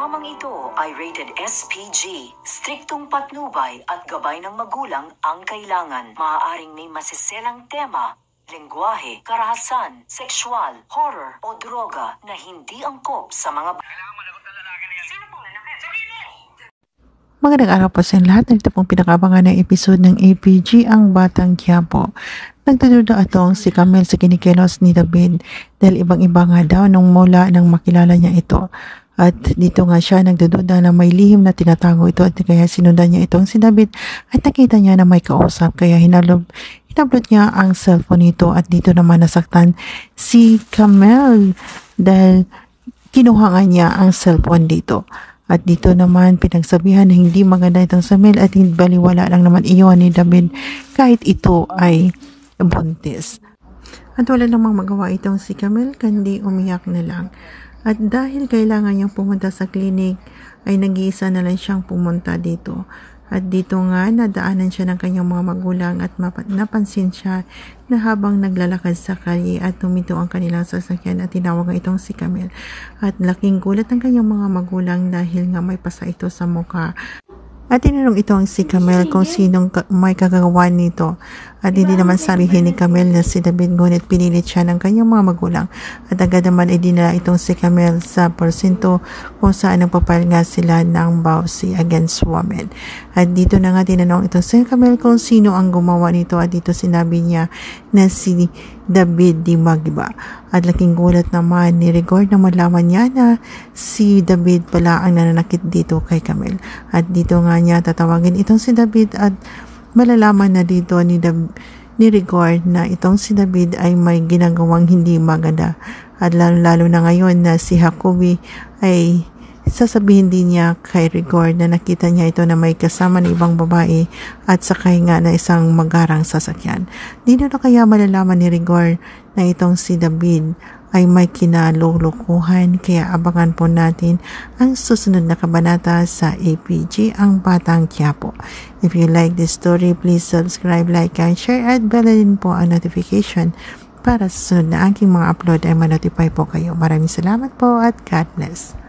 Dramang ito ay rated SPG. Striktong patnubay at gabay ng magulang ang kailangan. Maaaring may masiselang tema, lengguwahe, karahasan, sexual, horror o droga na hindi angkop sa mga Magandang araw po sa lahat. Nandito pong pinakabangan ng episode ng APG Ang Batang Quiapo. Nagdududa atong si Camille sa kinikilos ni David dahil ibang-iba nga daw nung mula nang makilala niya ito. At dito nga siya nagdududa na may lihim na tinatago ito at kaya sinundan niya itong si David at nakita niya na may kausap kaya hinablot niya ang cellphone nito at dito naman nasaktan si Camille dahil kinuha nga niya ang cellphone dito. At dito naman pinagsabihan na hindi maganda itong si Camille at hindi baliwala lang naman iyon ni David kahit ito ay buntis. At wala namang magawa itong si Camille kundi umiyak na lang. At dahil kailangan niyang pumunta sa klinik ay nag-iisa na lang siyang pumunta dito. At dito nga nadaanan siya ng kanyang mga magulang at napansin siya na habang naglalakad sa kalye at tumito ang kanilang sasakyan at tinawag nga itong si Camille. At laking gulat ang kanyang mga magulang dahil nga may pasa ito sa mukha. At tinanong itong si Camille kung sinong may kagagawan nito. At hindi naman sabihin ni Camille na si David, ngunit pinilit siya ng kanyang mga magulang. At agad naman ay dinala itong si Camille sa porsinto kung saan nagpapile nga sila ng bawsi against women. At dito na nga tinanong itong si Camille kung sino ang gumawa nito at dito sinabi niya na si David Di Magiba. At laking gulat naman ni Rigor na malaman niya na si David pala ang nananakit dito kay Camille. At dito nga niya tatawagin itong si David at malalaman na dito ni Rigor na itong si David ay may ginagawang hindi maganda. At lalo na ngayon na si Jacoby ay sasabihin din niya kay Rigor na nakita niya ito na may kasama ng ibang babae at sakay nga na isang magarang sasakyan. Dito na kaya malalaman ni Rigor na itong si David ay may kinalulukuhan kaya abangan po natin ang susunod na kabanata sa APG Ang Batang Quiapo. If you like this story, please subscribe, like, and share at bell din po ang notification para sa susunod na aking mga upload ay ma-notify po kayo. Maraming salamat po at God bless.